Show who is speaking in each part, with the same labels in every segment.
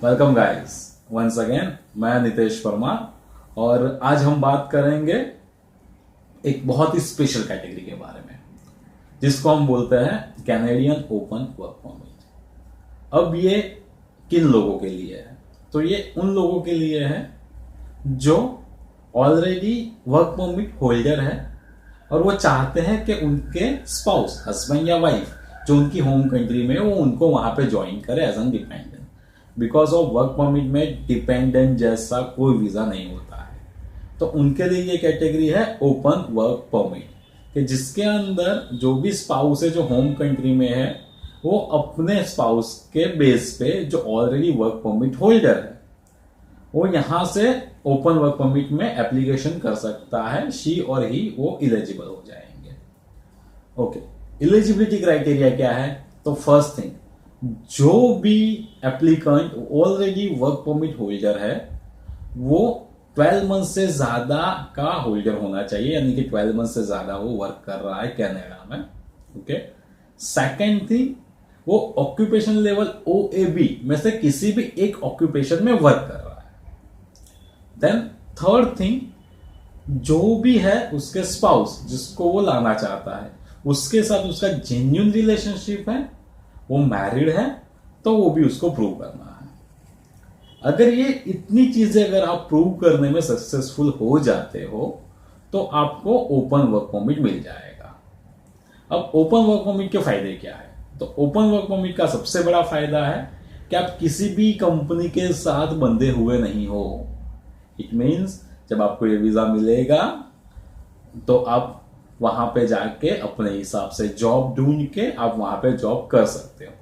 Speaker 1: Welcome guys once again. मैं नितेश परमार और आज हम बात करेंगे एक बहुत ही स्पेशल कैटेगरी के बारे में जिसको हम बोलते हैं कैनेडियन ओपन वर्क परमिट। अब ये किन लोगों के लिए है? तो ये उन लोगों के लिए है जो ऑलरेडी वर्क परमिट होल्डर है और वो चाहते हैं कि उनके स्पाउस, हस्बैंड या वाइफ जो उनकी होम कंट्री में, वो उनको वहां पे ज्वाइन करे as an dependent. Because of work permit में डिपेंडेंट जैसा कोई वीजा नहीं होता है, तो उनके लिए ये कैटेगरी है ओपन वर्क परमिट कि जिसके अंदर जो भी स्पाउस है जो होम कंट्री में है वो अपने स्पाउस के बेस पे जो ऑलरेडी वर्क परमिट होल्डर है वो यहां से ओपन वर्क परमिट में एप्लीकेशन कर सकता है। शी और ही वो इलिजिबल हो जाएंगे। ओके, इलिजिबिलिटी क्राइटेरिया क्या है? तो फर्स्ट थिंग, जो भी applicant already work permit holder है वो 12 मंथ से ज्यादा का होल्डर होना चाहिए, यानी कि 12 मंथ से ज्यादा वो वर्क कर रहा है कनाडा में। ओके, सेकेंड थिंग, वो ऑक्यूपेशन लेवल OAB में से किसी भी एक ऑक्यूपेशन में वर्क कर रहा है। देन थर्ड थिंग, जो भी है उसके स्पाउस जिसको वो लाना चाहता है उसके साथ उसका जेन्युइन रिलेशनशिप है, वो मैरिड है, तो वो भी उसको प्रूव करना है। अगर ये इतनी चीजें अगर आप प्रूव करने में सक्सेसफुल हो जाते हो तो आपको ओपन वर्क परमिट मिल जाएगा। अब ओपन वर्क परमिट के फायदे क्या है? तो ओपन वर्क परमिट का सबसे बड़ा फायदा है कि आप किसी भी कंपनी के साथ बंधे हुए नहीं हो। इट मीन्स जब आपको ये वीजा मिलेगा तो आप वहां पे जाके अपने हिसाब से जॉब ढूंढ के आप वहां पे जॉब कर सकते हो।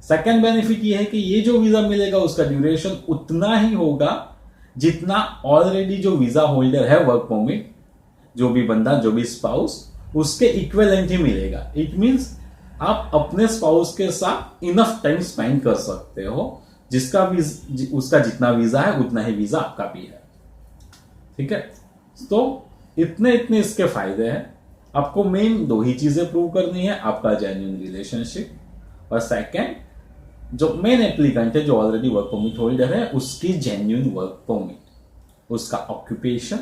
Speaker 1: सेकेंड बेनिफिट ये है कि ये जो वीजा मिलेगा उसका ड्यूरेशन उतना ही होगा जितना ऑलरेडी जो वीजा होल्डर है वर्क परमिट, जो भी बंदा, जो भी स्पाउस, उसके इक्विवेलेंट ही मिलेगा। इट मीन्स आप अपने स्पाउस के साथ इनफ टाइम स्पेंड कर सकते हो, जिसका उसका जितना वीजा है उतना ही वीजा आपका भी है। ठीक है, तो इतने इसके फायदे हैं। आपको मेन दो ही चीजें प्रूव करनी है, आपका जेन्युइन रिलेशनशिप और सेकंड, जो मेन एप्लीकेंट है जो ऑलरेडी वर्क परमिट होल्डर है उसकी जेन्युइन वर्क परमिट, उसका ऑक्यूपेशन,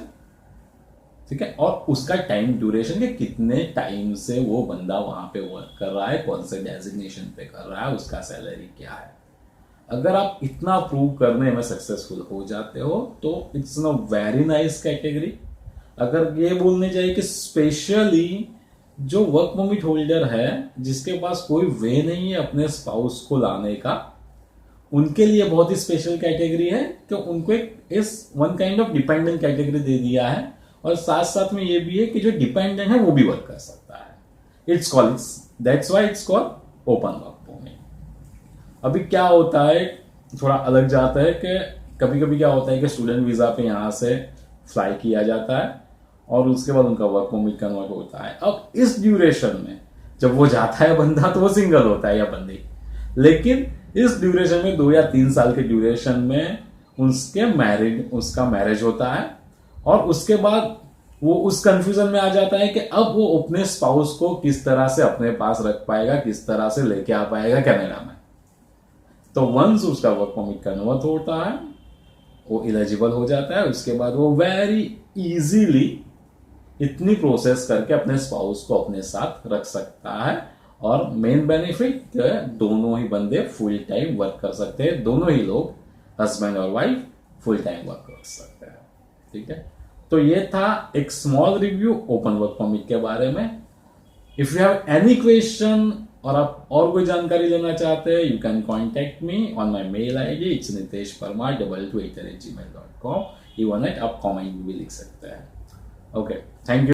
Speaker 1: ठीक है, और उसका टाइम ड्यूरेशन के कितने टाइम से वो बंदा वहां पे वर्क कर रहा है, कौन से डेजिग्नेशन पे कर रहा है, उसका सैलरी क्या है। अगर आप इतना प्रूव करने में सक्सेसफुल हो जाते हो तो it's know very nice category. अगर ये बोलने चाहिए कि स्पेशली जो वर्क परमिट होल्डर है जिसके पास कोई वे नहीं है अपने स्पाउस को लाने का, उनके लिए बहुत ही स्पेशल कैटेगरी है कि उनको इस one kind of dependent category दे दिया है और साथ साथ में ये भी है कि जो डिपेंडेंट है वो भी वर्क कर सकता है। It's called, that's why it's called open work permit. अभी क्या होता है, थोड़ा अलग जाता है कि कभी कभी क्या होता है कि स्टूडेंट वीजा पे यहां से फ्लाई किया जाता है और उसके बाद उनका वर्क परमिट कन्वर्ट होता है। अब इस ड्यूरेशन में जब वो जाता है बंदा तो वो सिंगल होता है या बंदी, लेकिन इस ड्यूरेशन में 2 या 3 साल के ड्यूरेशन में उसका मैरिज होता है और उसके बाद वो उस कंफ्यूजन में आ जाता है कि अब वो अपने स्पाउस को किस तरह से अपने पास रख पाएगा, किस तरह से लेके आ पाएगा कनाडा में। तो वंस उसका वर्क परमिट कन्वर्ट होता है, वो एलिजिबल हो जाता है, उसके बाद वो वेरी इजीली इतनी प्रोसेस करके अपने स्पाउस को अपने साथ रख सकता है। और मेन बेनिफिट दोनों ही बंदे फुल टाइम वर्क कर सकते हैं, दोनों ही लोग, हस्बैंड और वाइफ, फुल टाइम वर्क कर सकते हैं। ठीक है, तो ये था एक small review open work permit के बारे में। If you have any question और आप और कोई जानकारी लेना चाहते हैं, you can contact me on my mail ID, it's niteshparmar22@gmail.com। Even आप कॉमेंट भी लिख सकते हैं। Okay, thank you.